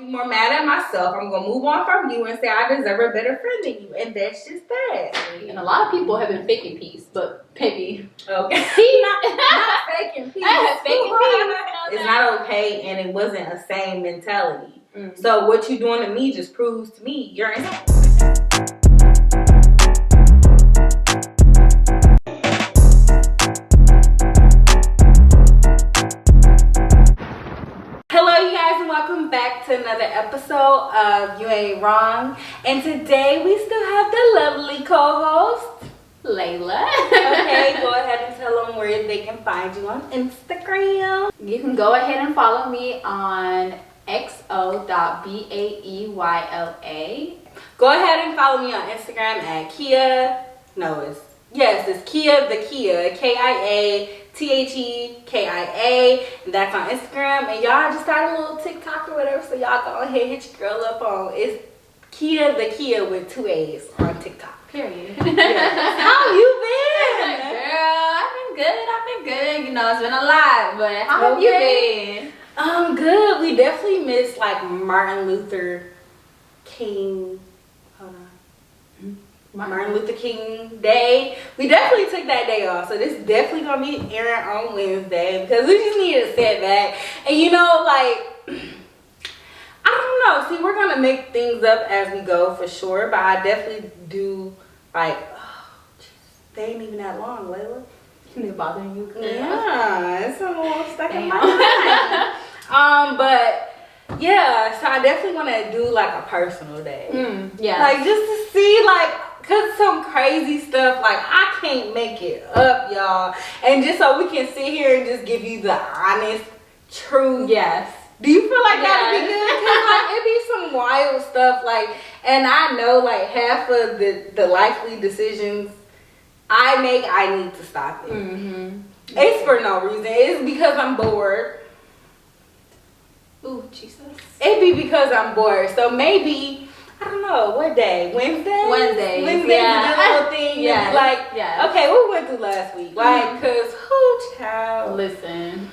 be more mad at myself. I'm gonna move on from you and say I deserve a better friend than you, and that's just that. And a lot of people have been faking peace, but maybe okay, not faking peace. Faking peace. It's not okay, and it wasn't a same mentality. So what you doing to me just proves to me you're insane. Hello, you guys, and welcome back to another episode of You Ain't Wrong. And today we still have the lovely co-host, Layla. Okay, go ahead and tell them where they can find you on Instagram. You can go ahead and follow me on xo.baeyla. Go ahead and follow me on Instagram at Kia. It's Kia the Kia, KIATHEKIA. That's on Instagram. And y'all just started a little TikTok or whatever, so y'all go ahead and hit your girl up on. It's Kia the Kia with 2 A's on TikTok. Period. Yes. How you been? Girl, I've been good. You know, it's been a lot, but how have you been? Good. We definitely missed like Martin Luther King. Hold on. Martin Luther King Day. We definitely took that day off, so this is definitely gonna be airing on Wednesday because we just needed a setback. And you know, like, I don't know. See, we're gonna make things up as we go for sure, but I definitely do like. Oh, Jesus, they ain't even that long, Layla. They bothering you? Yeah, it's a little stuck in my mind. But yeah, so I definitely want to do like a personal day. Yeah. Like just to see like. Cause some crazy stuff, like I can't make it up, y'all. And just so we can sit here and just give you the honest truth. Yes. Do you feel like that'd be good? Cause like it be some wild stuff, like, and I know like half of the likely decisions I make, I need to stop it. It's for no reason. It's because I'm bored. Ooh, Jesus. It be because I'm bored. So maybe. I don't know, what day? Wednesday? Wednesday. Wednesday's yeah. a good little thing. Yeah. Like, yeah. Okay, what we went through last week? Like, cause who child? Listen.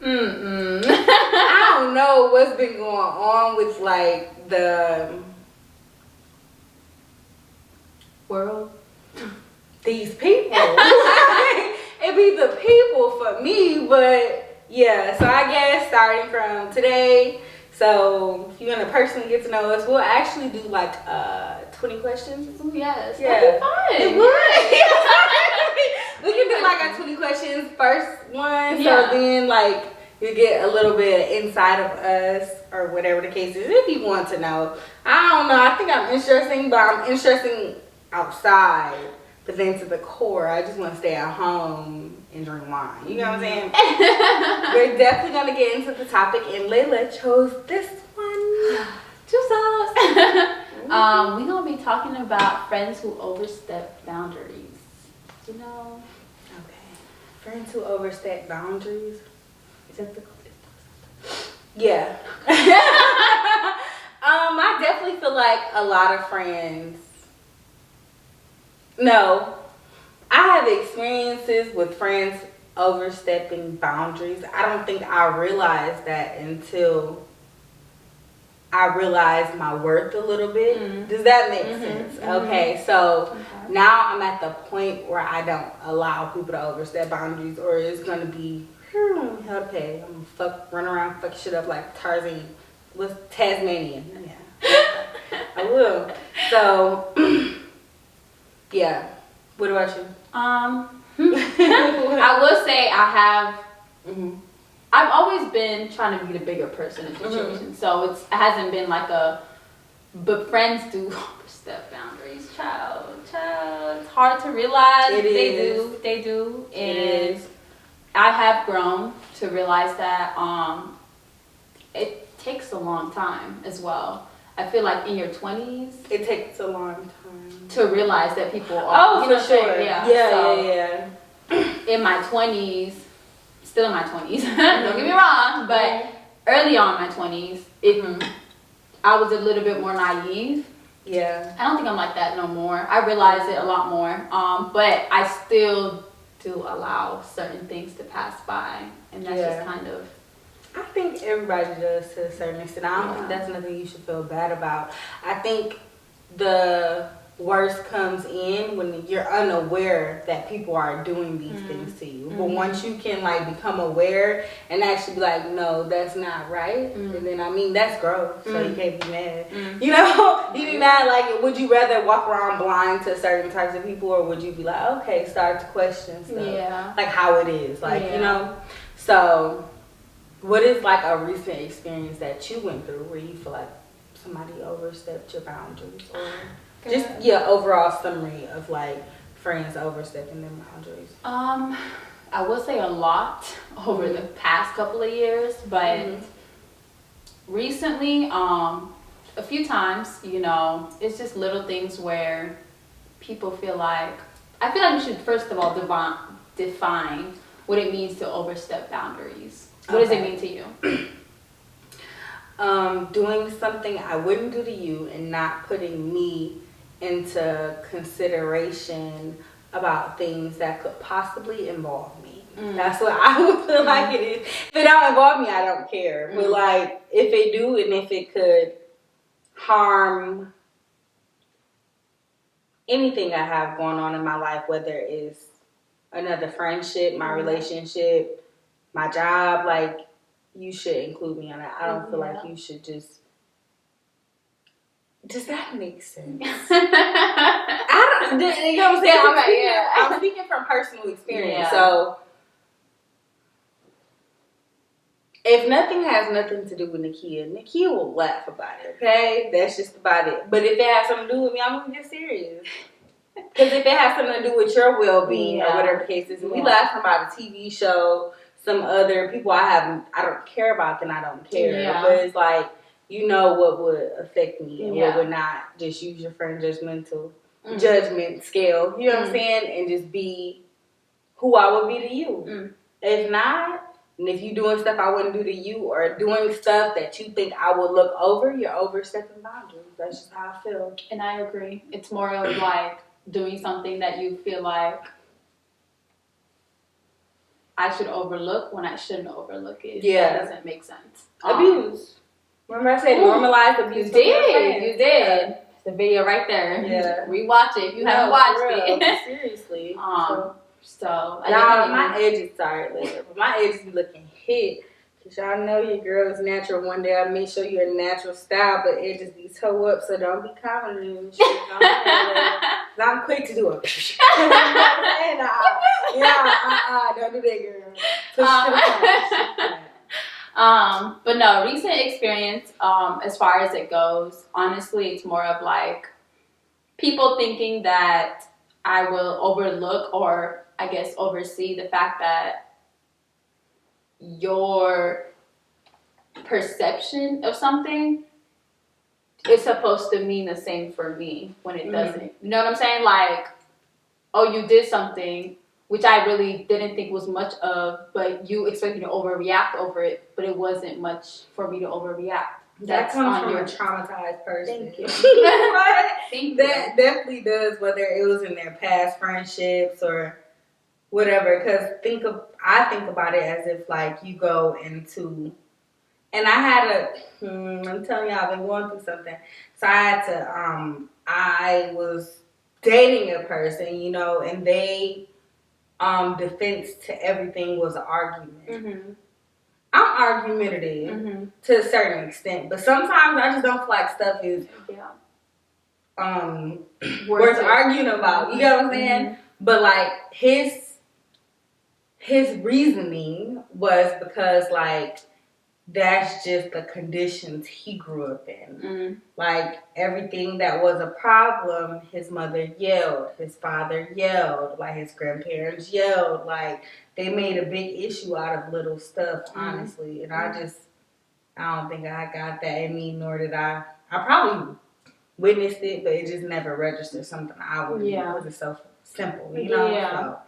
I don't know what's been going on with like the world. These people. It be the people for me, but yeah. So I guess starting from today. So if you want to personally get to know us, we'll actually do like 20 questions. Ooh, yes. Yeah. That'd be fun. It would. We can do like a 20 questions first one. Yeah. So then like you get a little bit inside of us or whatever the case is if you want to know. I don't know. I think I'm interesting, but I'm interesting outside. But then to the core, I just want to stay at home and drink wine. You know what I'm saying? We're definitely going to get into the topic, and Layla chose this one. Two songs. We're going to be talking about friends who overstep boundaries. You know? Okay. Friends who overstep boundaries. Is that the Yeah. I definitely feel like a lot of friends. No, I have experiences with friends overstepping boundaries. I don't think I realized that until I realized my worth a little bit. Does that make sense? Okay, so now I'm at the point where I don't allow people to overstep boundaries, or it's gonna be hell to pay. I'm gonna run around, fuck shit up like Tarzan. What's Tasmanian? Yeah, I will. So. Yeah. What about you? I will say I have. I've always been trying to be the bigger person in situations, so it hasn't been like but friends do overstep boundaries. Child. It's hard to realize. They do. And I have grown to realize that it takes a long time as well. I feel like in your 20s, it takes a long time to realize that people are. for sure. Yeah. In my 20s, still in my 20s. Don't get me wrong, but early on in my 20s, I was a little bit more naive. Yeah. I don't think I'm like that no more. I realize it a lot more. But I still do allow certain things to pass by, and that's just kind of I think everybody does to a certain extent. I don't think that's nothing you should feel bad about. I think the worst comes in when you're unaware that people are doing these things to you. But once you can like become aware and actually be like, no, that's not right. And then I mean that's growth, so you can't be mad. You know, you be mad like, would you rather walk around blind to certain types of people, or would you be like, okay, start to question stuff, like how it is, like you know. So, what is like a recent experience that you went through where you feel like somebody overstepped your boundaries, or just overall summary of like friends overstepping their boundaries? I would say a lot over the past couple of years, but recently, a few times, you know, it's just little things where people feel like, I feel like we should first of all define what it means to overstep boundaries. What does it mean to you? Doing something I wouldn't do to you and not putting me into consideration about things that could possibly involve me. That's what I would feel like it is. If it don't involve me, I don't care. But like, if it do, and if it could harm anything I have going on in my life, whether it's another friendship, my relationship, my job, like, you should include me on that. I don't feel like you should just. Does that make sense? I don't. You know what I'm saying? I'm speaking from personal experience. So, if nothing has nothing to do with Nakia will laugh about it. Okay, that's just about it. But if it has something to do with me, I'm gonna get serious. Because if it has something to do with your well-being or whatever the case is, we laughing about a TV show, some other people I don't care about, then I don't care. But it's like, you know what would affect me and what would not. Just use your friend judgment scale, you know what I'm saying? And just be who I would be to you. If not, and if you doing stuff I wouldn't do to you, or doing stuff that you think I would look over, you're overstepping boundaries. That's just how I feel. And I agree. It's more of like doing something that you feel like I should overlook when I shouldn't overlook it. That doesn't make sense. Abuse. Remember I said normalize abuse? You did. Yeah. The video right there. Yeah. Rewatch it if you haven't watched it. Seriously. So y'all, my edges, sorry later, but my edges be looking hit. Cause y'all know your girl is natural. One day I may show you a natural style, but edges be toe up, so don't be commenting and shit. I'm quick to do it. Don't do that, girl. But no, recent experience, as far as it goes, honestly, it's more of like people thinking that I will overlook, or I guess oversee, the fact that your perception of something is supposed to mean the same for me when it doesn't. You know what I'm saying? Like, oh, you did something which I really didn't think was much of, but you expect me to overreact over it, but it wasn't much for me to overreact. That comes from a traumatized person. Thank you. That definitely does, whether it was in their past friendships or whatever. Because I think about it as if like you go into, and I'm telling y'all, I've been going through something. So I was dating a person, you know, and they defense to everything was an argument. I'm argumentative to a certain extent, but sometimes I just don't feel like stuff is worth arguing about. You know what I'm saying? But like his reasoning was because like that's just the conditions he grew up in. Like everything that was a problem, his mother yelled, his father yelled, like his grandparents yelled, like they made a big issue out of little stuff, honestly. And I don't think I got that in me, nor did I probably witnessed it, but it just never registered something I would do because it's so simple, you know?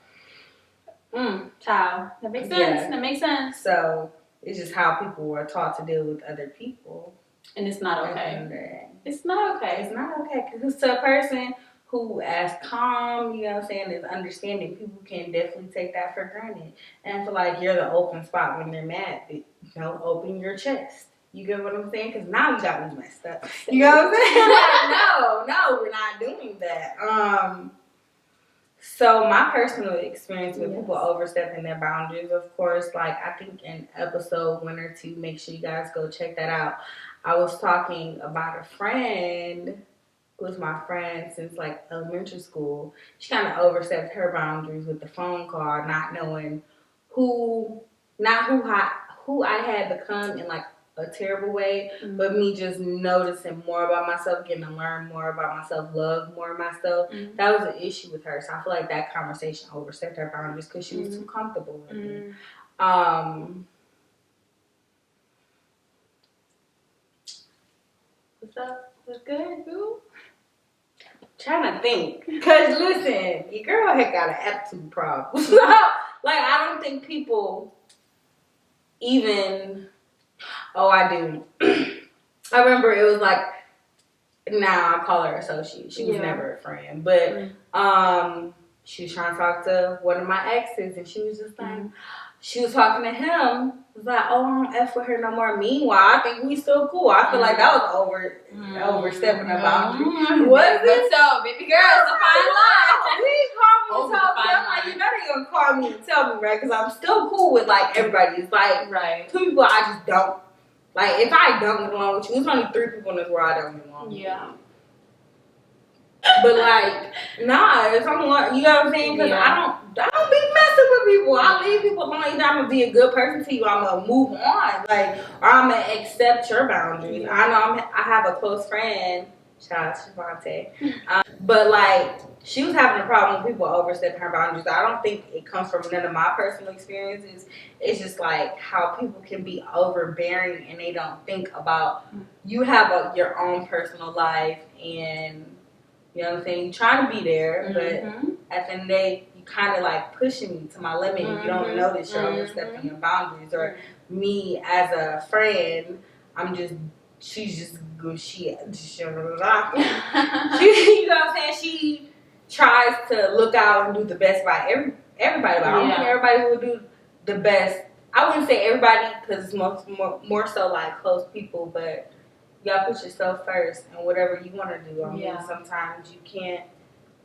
Child. That makes sense. That makes sense. So it's just how people were taught to deal with other people. And it's not okay. It's not okay. It's not okay. Because to a person who as calm, you know what I'm saying, is understanding, people can definitely take that for granted. And I feel like you're the open spot when they're mad. Open your chest. You get what I'm saying? Because now you got me messed up. You know what I'm saying? Like, no, we're not doing that. So my personal experience with people overstepping their boundaries, of course, like I think in episode 1 or 2, make sure you guys go check that out. I was talking about a friend who was my friend since like elementary school. She kind of overstepped her boundaries with the phone call, not knowing who I had become in like a terrible way, but me just noticing more about myself, getting to learn more about myself, love more of myself. That was an issue with her. So I feel like that conversation overstepped her boundaries because she was too comfortable with me. What's up? What's good, boo? Trying to think. Because listen, your girl had got an attitude problem. Like, I don't think people even... Oh, I do. I remember it was like, I call her associate. She was never a friend. But she was trying to talk to one of my exes, and she was just like, she was talking to him. It was like, oh, I don't F with her no more. Meanwhile, I think we still cool. I feel like that was overstepping her boundary. Was it? So, baby girl, it's a fine line. He called me and told me. I'm like, you know they gonna call me and tell me, right? Because I'm still cool with like everybody. It's like two people I just don't. Like, if I don't get along with you, there's only 3 people in this world I don't get along with. Yeah. But like, nah, if I'm, you know what I'm saying? Because I don't be messing with people. I leave people alone. Either I'm gonna be a good person to you, I'm gonna move on, like, or I'm gonna accept your boundaries. I know I have a close friend, shout out to Shavante, but like, she was having a problem with people overstepping her boundaries. I don't think it comes from none of my personal experiences. It's just like how people can be overbearing and they don't think about you have your own personal life, and you know what I'm saying? You're trying to be there, but at the end of the day, you kind of like pushing me to my limit. And you don't notice you're overstepping your boundaries. Or me as a friend, she's just good shit. She, you know what I'm saying? She tries to look out and do the best by everybody. But I don't think everybody will do the best. I wouldn't say everybody because it's more so like close people, but you gotta put yourself first and whatever you want to do. I mean, sometimes you can't.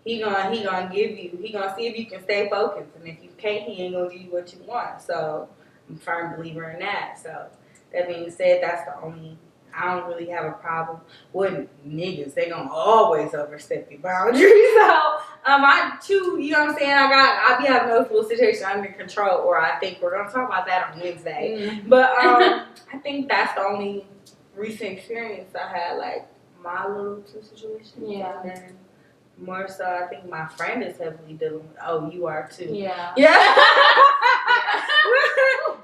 He gonna give you. He gonna see if you can stay focused, and if you can't, he ain't gonna give you what you want. So I'm a firm believer in that. So that being said, that's the only. I don't really have a problem with niggas. They gonna always overstep your boundaries. So I choose. You know what I'm saying? I be having those little situations under control, or I think we're gonna talk about that on Wednesday. But I think that's the only recent experience I had, like my little two situations. And then more so, I think my friend is heavily dealing with. Oh, you are too. Yeah. You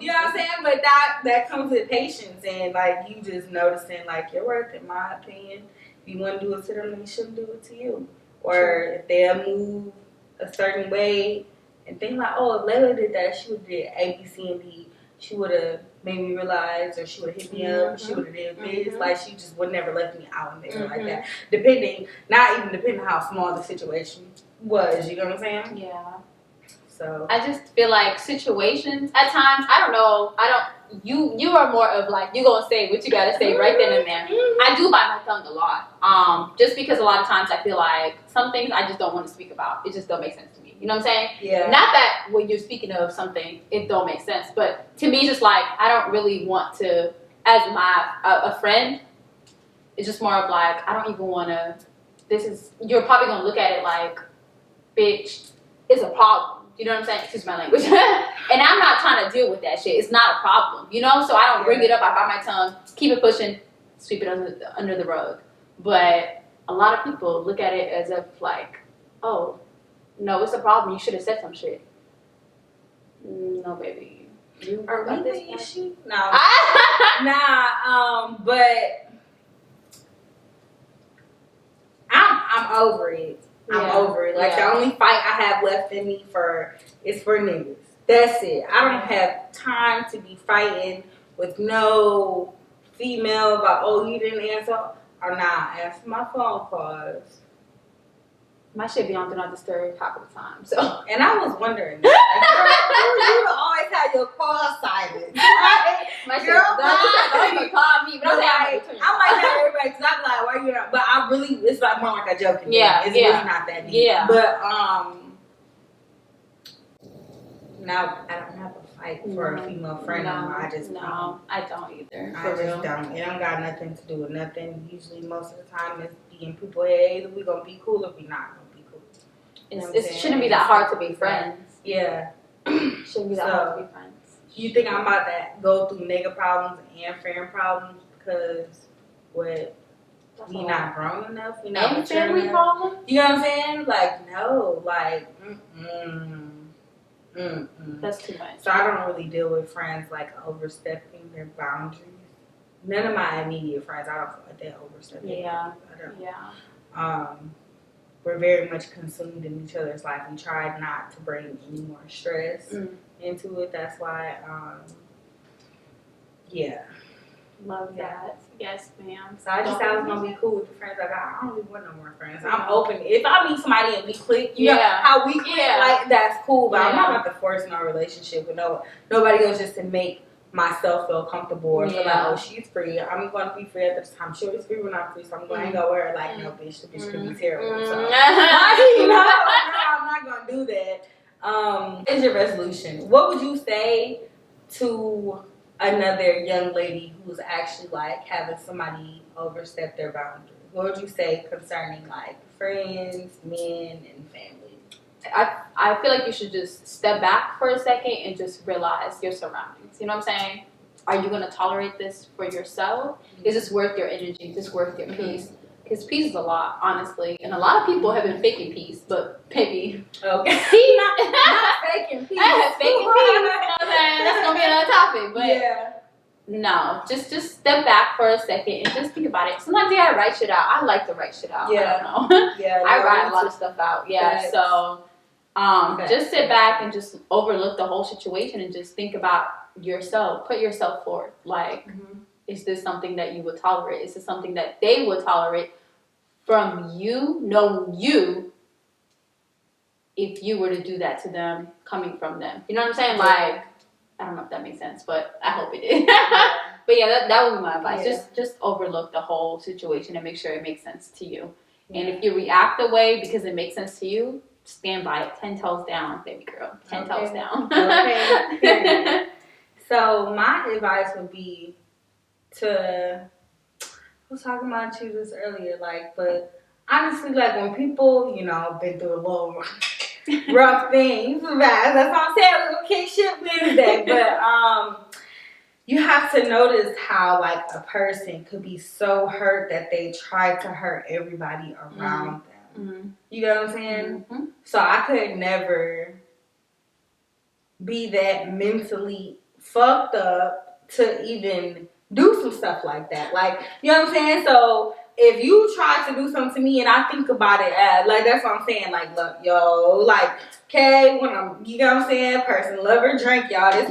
know what I'm saying? But that comes with patience and like you just noticing like your worth. In my opinion, if you want to do it to them, then you shouldn't do it to you. Or if they'll move a certain way and think like, oh, if Layla did that, she would have did A, B, C, and D. She would have made me realize, or she would have hit me up, or she would have did this. Like, she just would never left me out in there like that. Not even depending on how small the situation was, you know what I'm saying? Yeah. So I just feel like situations, at times, I don't know, you are more of like, you gonna say what you gotta say right then and there. I do bite my tongue a lot. Just because a lot of times I feel like some things I just don't want to speak about. It just don't make sense to me. You know what I'm saying? Yeah. Not that when you're speaking of something, it don't make sense. But to me, just like, I don't really want to, as a friend, it's just more of like, I don't even want to, you're probably going to look at it like, bitch, it's a problem. You know what I'm saying? Excuse my language. And I'm not trying to deal with that shit. It's not a problem, you know? So I don't bring it up. I bite my tongue, keep it pushing, sweep it under the rug. But a lot of people look at it as if like, oh, no, it's a problem. You should have said some shit. No, baby. Are we the issue? No. But I'm over it. I'm over it. Like, the only fight I have left in me is for niggas. That's it. I don't have time to be fighting with no female about, oh, you didn't answer or not answer my phone calls. My shit be on Do Not Disturb half of the time. So. And I was wondering, like, girl, you always have your call silent. My shit, don't even call me. But I might have everybody, because I'm like, why you not? But I really, it's like more like a joking. Yeah, it's really not that deep. Yeah. But now I don't have a fight for a female friend anymore. I just don't either. I just don't. It don't got nothing to do with nothing. Usually, most of the time, it's being people. Hey, either we gonna be cool or we not gonna be cool. It shouldn't be that hard to be friends. Yeah. Shouldn't be that hard to be friends. You think I'm about to go through nigga problems and friend problems because we not grown enough? We not mature enough? Problems? You know what I'm saying? Like, no. Like, That's too much. So I don't really deal with friends like overstepping their boundaries. None of my immediate friends, I don't feel like they're overstepping. Yeah. We're very much consumed in each other's life. We try not to bring any more stress into it. That's why, Love that. Yes, ma'am. So I just thought I was gonna be cool with the friends I got. I don't really want no more friends. I'm open. If I meet somebody and we click, you know how we click, like that's cool. But I'm not about to force no relationship with nobody else just to make myself feel comfortable or feel like, oh, she's free. I'm gonna be free at this time. She always free when I'm free, so I'm going to hang out with her. Like, no, bitch, the bitch could be terrible. So, I'm not gonna do that. What is your resolution? What would you say to another young lady who's actually like having somebody overstep their boundaries? What would you say concerning like friends, men, and family? I feel like you should just step back for a second and just realize your surroundings. You know what I'm saying? Are you going to tolerate this for yourself? Is this worth your energy? Is this worth your peace? Because peace is a lot, honestly. And a lot of people have been faking peace, but baby. Okay. Peace. not faking peace. Faking peace. You know what I'm saying? That's going to be another topic. But no, just step back for a second and just think about it. Sometimes you gotta write shit out. I like to write shit out. Yeah. I don't know. I write a lot too. of stuff out. Yeah. So just sit back and just overlook the whole situation and just think about yourself. Put yourself forth. Like, is this something that you would tolerate? Is this something that they would tolerate from you, knowing you, if you were to do that to them, coming from them? You know what I'm saying? Like, I don't know if that makes sense, but I hope it did. But yeah, that would be my advice. Just overlook the whole situation and make sure it makes sense to you. And if you react the way because it makes sense to you, stand by it. 10 toes down, baby girl. 10 toes down. Okay. So my advice would be I was talking about you this earlier, like, but honestly, like when people, been through a little rough things, that's what I'm saying. We're gonna kick shit Wednesday, but you have to notice how like a person could be so hurt that they try to hurt everybody around them. You know what I'm saying? So I could never be that mentally fucked up to even do some stuff like that. Like, you know what I'm saying? So if you try to do something to me and I think about it as, like, that's what I'm saying. Like, look, yo, like, okay, when I'm, you know what I'm saying? Person, love or drink, y'all. This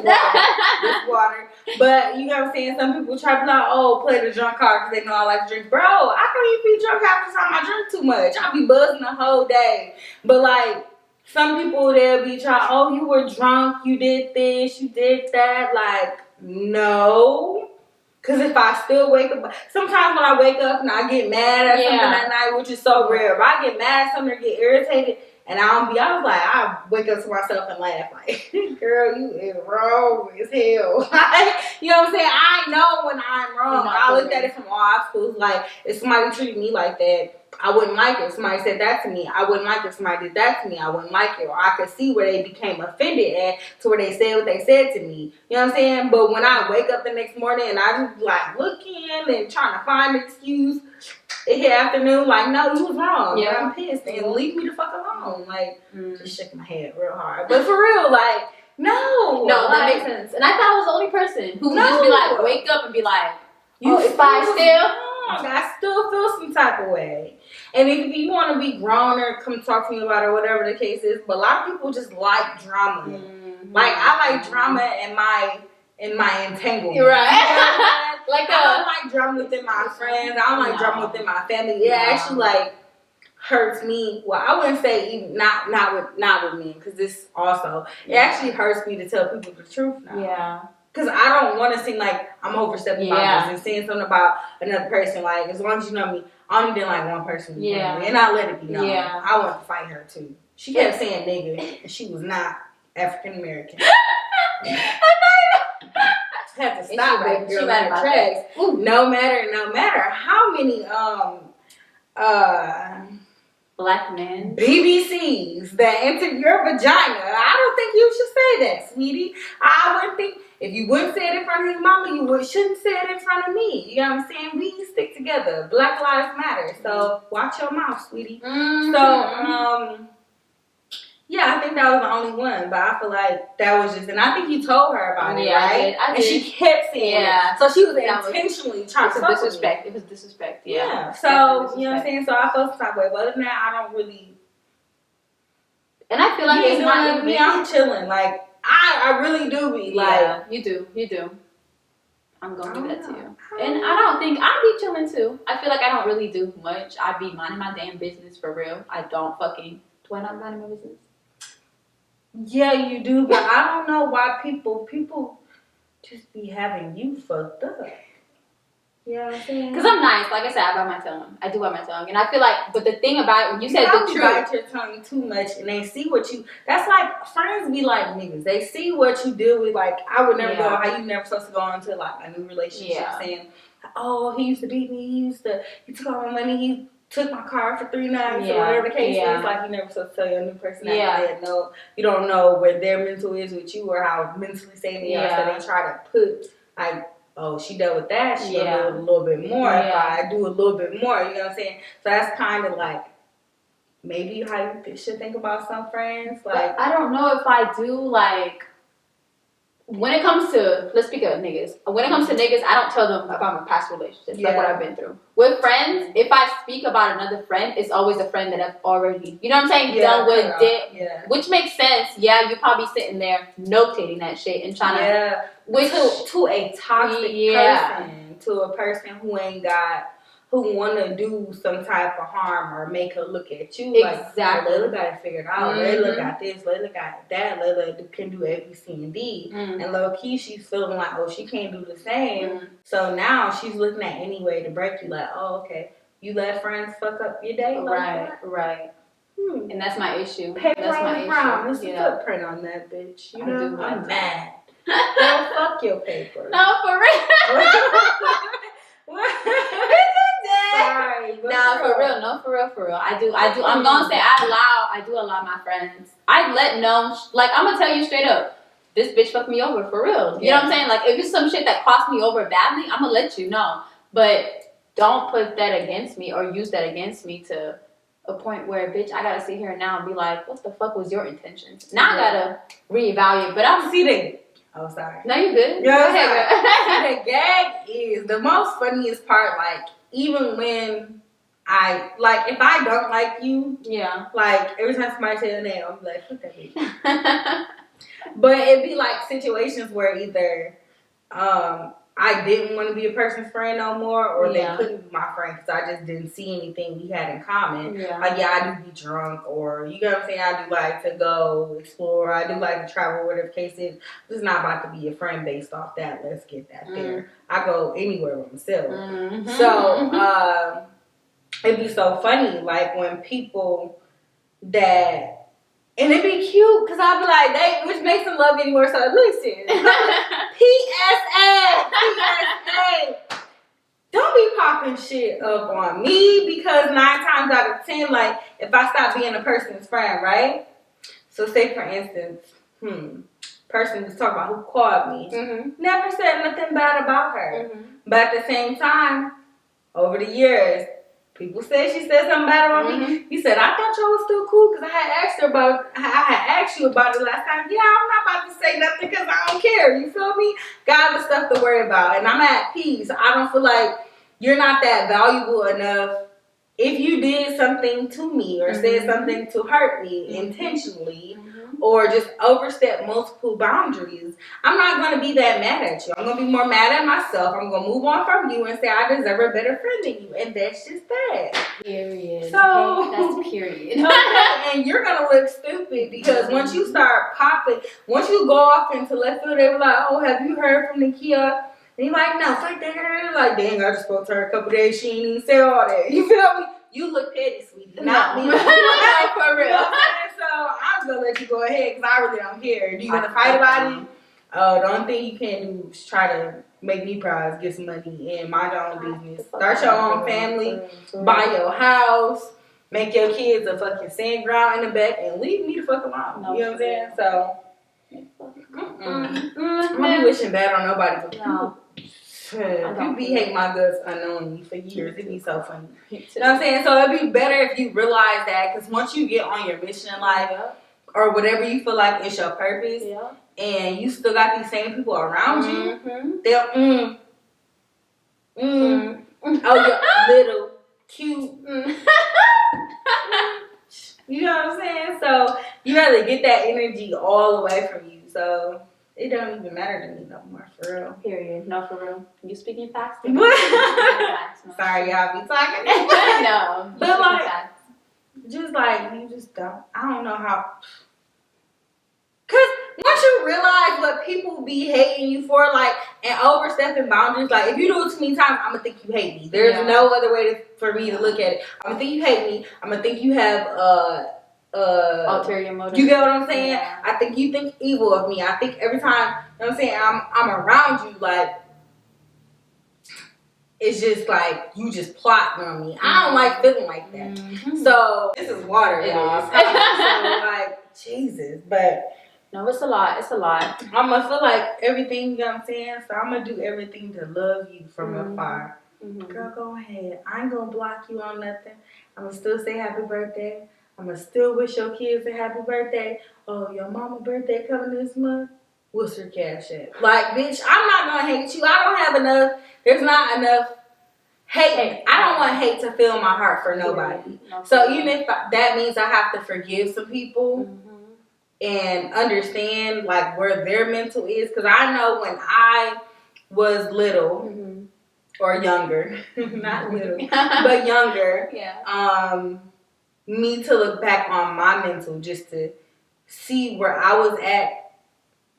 water. But, you know what I'm saying? Some people try to be like, oh, play the drunk card because they know I like to drink. Bro, I can't even be drunk half the time I drink too much. I'll be buzzing the whole day. But, like, some people, they'll be trying, oh, you were drunk, you did this, you did that. Like, no. Because if I still wake up, sometimes when I wake up and I get mad at something that night, which is so rare, if I get mad at something or get irritated, and I was like, I wake up to myself and laugh like, girl, you is wrong as hell. You know what I'm saying? I know when I'm wrong. I looked at it from all obstacles. Like, if somebody treated me like that, I wouldn't like it. If somebody said that to me, I wouldn't like it. If somebody did that to me, I wouldn't like it. Or I could see where they became offended at to where they said what they said to me. You know what I'm saying? But when I wake up the next morning and I just like looking and trying to find an excuse, it hit afternoon, like, no, you was wrong. Yeah, I'm pissed. And leave me the fuck alone. Like, just shaking my head real hard. But for real, like, no. No, that makes sense. And I thought I was the only person who would just be like, wake up and be like, you spy still? I still feel some type of way. And if you want to be grown or come talk to me about it or whatever the case is, but a lot of people just like drama. Like, I like drama in my entanglement. Right. Like, I don't like drama within my friends. I don't like drama within my family. It actually, like, hurts me. Well, I wouldn't say even not with men, because this also it actually hurts me to tell people the truth now. Yeah. Because I don't want to seem like I'm overstepping boundaries and saying something about another person. Like, as long as you know me, I only didn't like one person. And I let it be known. Yeah. I want to fight her too. She kept saying nigga, and she was not African American. Had to stop that girl in her tracks. No matter how many black men BBCs that enter your vagina. I don't think you should say that, sweetie. I wouldn't think if you wouldn't say it in front of his mama, you shouldn't say it in front of me. You know what I'm saying? We stick together. Black lives matter. So watch your mouth, sweetie. So yeah, I think that was the only one, but I feel like that was just, and I think you told her about it, right? I did. And she kept saying it. So she was intentionally trying to disrespect. It was disrespect, yeah. So, you know what I'm saying? So I felt some type of way. But other than that, I don't really. And I feel like it's not even me. I'm chilling. Like, I really do be. Like, you do. I'm going to give that to you. And I don't think, I be chilling too. I feel like I don't really do much. I be minding my damn business for real. I don't fucking, do I not mind my business? Yeah, you do, but I don't know why people just be having you fucked up. You know what I'm saying? Because I'm nice. Like I said, I bite my tongue. I do bite my tongue. And I feel like, but the thing about it, when you said the truth. bite your tongue too much and they see what you, that's like, friends be like niggas. They see what you deal with. Like, I would never go, how you never supposed to go into like a new relationship saying, oh, he used to beat me. He took all my money. He took my car for 3 nights or whatever the case is. Like, you never supposed to tell your new person that. No, you don't know where their mental is with you or how mentally stable they are. So they try to put, like, oh, she dealt with that. She'll do a little bit more if I do a little bit more. You know what I'm saying? So that's kind of like maybe how you should think about some friends. Like, but I don't know if I do, like, when it comes to, let's speak of niggas. When it comes to niggas, I don't tell them about my past relationships, like what I've been through. With friends, if I speak about another friend, it's always a friend that I've already, you know what I'm saying, done with, which makes sense. Yeah, you're probably sitting there notating that shit and trying to, which to a toxic person, to a person who ain't got, who want to do some type of harm or make her look at you like, Layla got it figured out. Layla got this. Layla got that. Layla can do A, B, C, and D. And low key, she's feeling like, oh, she can't do the same. So now she's looking at any way to break you. Like, oh, okay, you let friends fuck up your day. Like right. And that's my issue. Paper that's on the ground. There's a footprint on that bitch. You know, I'm mad. Don't fuck your paper. No, for real. Sorry. Nah, for real. I do. I'm gonna say I do allow my friends. I let know, like, I'm gonna tell you straight up, this bitch fucked me over for real. You know what I'm saying? Like, if it's some shit that cost me over badly, I'm gonna let you know. But don't put that against me or use that against me to a point where, bitch, I gotta sit here now and be like, what the fuck was your intentions? Now I gotta reevaluate. But I'm oh, sorry. No, you're good. Go ahead, the gag is the most funniest part. Like, even when if I don't like you, like, every time somebody say your name, I'm like, fuck that bitch. But it'd be like situations where either I didn't want to be a person's friend no more, or they couldn't be my friend because I just didn't see anything we had in common. Like, I do be drunk, or you know what I'm saying, I do like to go explore, I do like to travel, whatever the case is. It's not about to be a friend based off that. Let's get that there. I go anywhere with myself. So it'd be so funny, like, when people that. And it'd be cute, because I'll be like, which makes them love me anymore. So listen, PSA, don't be popping shit up on me, because 9 times out of 10, like, if I stop being a person's friend, right? So say, for instance, person was talking about who called me, never said nothing bad about her. But at the same time, over the years, people said she said something bad about me. He said, I thought y'all was still cool because I had asked you about it last time. Yeah, I'm not about to say nothing because I don't care. You feel me? Got other stuff to worry about. And I'm at peace. I don't feel like you're not that valuable enough if you did something to me or said something to hurt me intentionally or just overstep multiple boundaries, I'm not going to be that mad at you. I'm going to be more mad at myself. I'm going to move on from you and say I deserve a better friend than you. And that's just that. Period. So, okay, that's period. Okay, and you're going to look stupid because once you start popping, once you go off into left field, they were like, oh, have you heard from Nakia? And you're like, no, fuck that. Like, dang, I just spoke to her a couple days. She ain't even say all that. You feel me? You look petty, sweetie. Not me. No, for real. You know what I'm saying? So I'm going to let you go ahead because I really don't care. Do you want to fight about it? Oh, the only thing you can do is try to make me proud, get some money, and mind your own business. Start your own family, buy your house, make your kids a fucking sand ground in the back, and leave me the fuck alone. No, you know what I'm saying? So, I'm not wishing bad on nobody, but No. you be hating my guts unknowingly for years. It'd be so funny. You know what I'm saying? So it'd be better if you realize that, because once you get on your mission in life, or whatever you feel like is your purpose, and you still got these same people around you, they'll oh, you're little cute. You know what I'm saying? So you rather get that energy all away from you. So it don't even matter to me no more, for real. Period. No, for real. You speaking fast? Sorry, y'all be talking. No, but like, just like you just don't. I don't know how. Cause once you realize what people be hating you for, like, and overstepping boundaries, like, if you do it too many times, I'm gonna think you hate me. There's no other way for me to look at it. I'm gonna think you hate me. I'm gonna think you have ulterior motive. You get what I'm saying? Yeah. I think you think evil of me. I think every time, you know what I'm saying, I'm around you, like, it's just like you just plotting on me. I don't like feeling like that. So this is water, y'all. So like, Jesus, but. No, it's a lot. It's a lot. I'm going to feel like everything, you know what I'm saying? So I'm going to do everything to love you from afar. Girl, go ahead. I ain't going to block you on nothing. I'm going to still say happy birthday. I'm going to still wish your kids a happy birthday. Oh, your mama's birthday coming this month? What's her cash at? Like, bitch, I'm not going to hate you. I don't have enough. There's not enough hate. I don't want hate to fill my heart for nobody. So even if that means I have to forgive some people, and understand like where their mental is, because I know when I was little or younger, not little, but younger, me to look back on my mental just to see where I was at,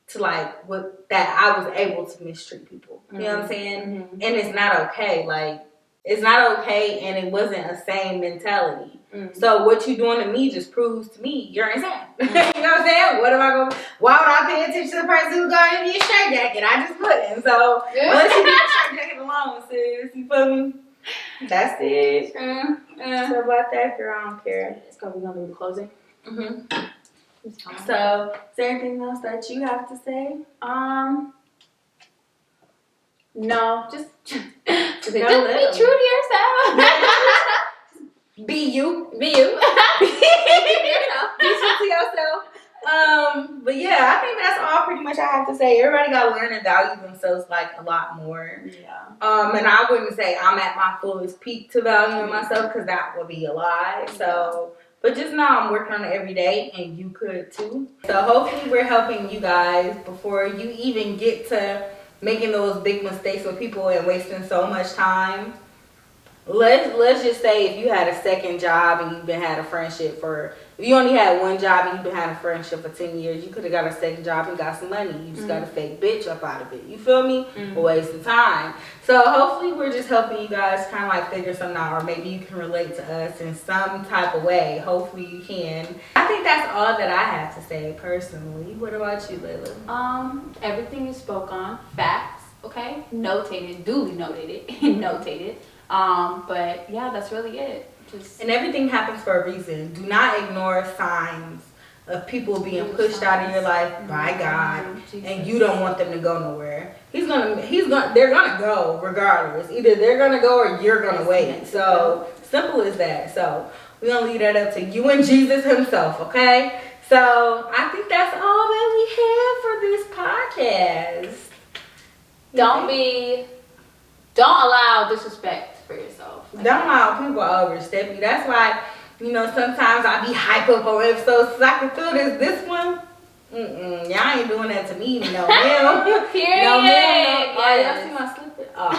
to like what that I was able to mistreat people. You know what I'm saying? And it's not okay. Like, it's not okay, and it wasn't a sane mentality. So what you doing to me just proves to me you're insane. You know what I'm saying? What am I going? Why would I pay attention to the person who's going to be a straight jacket? I just couldn't. So unless you get a straight jacket alone, sis, you feel me? That's it. So about that, girl, I don't care. It's gonna be closing. So is there anything else that you have to say? No, just be true little. to yourself. Be you. Be you. Be true to yourself. But yeah, I think that's all pretty much I have to say. Everybody gotta learn and value themselves like a lot more. Yeah. And I wouldn't say I'm at my fullest peak to valuing myself, because that would be a lie. So, but just know I'm working on it every day, and you could too. So hopefully we're helping you guys before you even get to making those big mistakes with people and wasting so much time. Let's just say if you had a second job and you've been had a friendship for, if you only had one job and you've been had a friendship for 10 years, you could have got a second job and got some money. You just got a fake bitch up out of it. You feel me? A waste of time. So hopefully we're just helping you guys kind of like figure something out, or maybe you can relate to us in some type of way. Hopefully you can. I think that's all that I have to say personally. What about you, Layla? Everything you spoke on, facts, okay? Notated, duly notated, notated. But yeah, that's really it. And everything happens for a reason. Do not ignore signs of people being pushed out of your life by God, and you don't want them to go nowhere. They're gonna go regardless. Either they're gonna go or you're gonna wait. So simple as that. So we're gonna leave that up to you and Jesus himself, okay? So I think that's all that we have for this podcast. Don't allow disrespect for yourself. Don't allow people overstep you. That's why, you know, sometimes I be hype up on episodes so I can feel this one. Y'all ain't doing that to me, no ma'am. Period. No ma'am. No, Y'all see my slipper? Oh,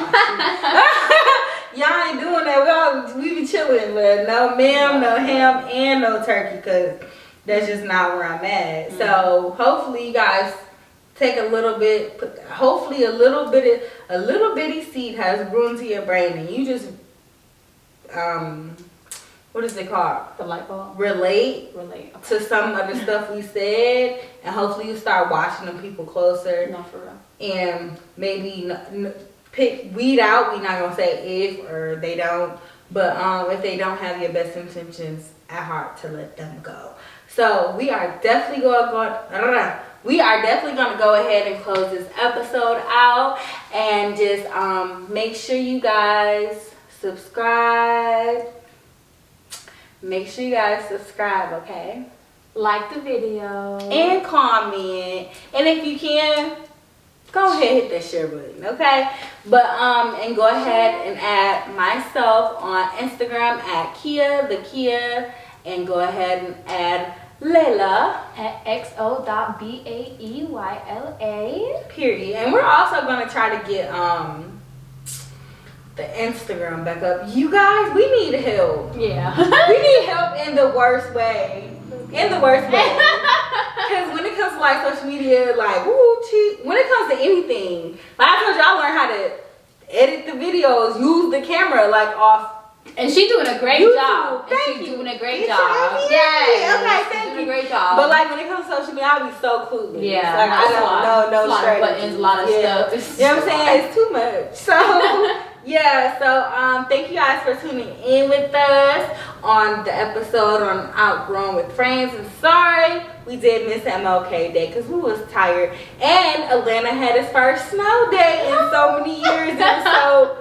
y'all ain't doing that. We be chilling, but no ma'am, no ham, and no turkey, because that's just not where I'm at. So hopefully you guys take a little bit, hopefully a little bitty seed has grew into your brain, and you just what is it called? The light bulb. Relate Okay. to some of the stuff we said, and hopefully you start watching them people closer. No, for real. And maybe weed out. We not gonna say if or they don't, but if they don't have your best intentions at heart, to let them go. So we are definitely gonna go ahead and close this episode out, and just make sure you guys subscribe. Make sure you guys subscribe, okay? Like the video. And comment. And if you can, go ahead and hit that share button, okay? But and go ahead and add myself on Instagram at Kia the Kia, and go ahead and add Layla at xo.baeyla. period. And we're also gonna try to get the Instagram back up. You guys, we need help. Yeah. We need help in the worst way. In the worst way. Because when it comes to like social media, like when it comes to anything, like I told you, I learned how to edit the videos, use the camera like off. And she's doing a great YouTube. job. Thank you. She's doing a great It's job. okay, Yes. thank She's doing you. a great job. But like when it comes to social media, I'll be so clueless. Yeah, like I don't know no a lot of strategies. buttons, a lot of stuff. You know what I'm saying? It's too much. So yeah, so thank you guys for tuning in with us on the episode on Outgrown with Friends. And sorry we did miss MLK Day because we was tired, and Atlanta had its first snow day in so many years. It was so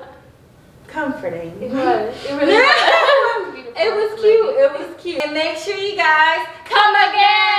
comforting. It was. It really was. It was cute. It was cute. And make sure you guys Come again.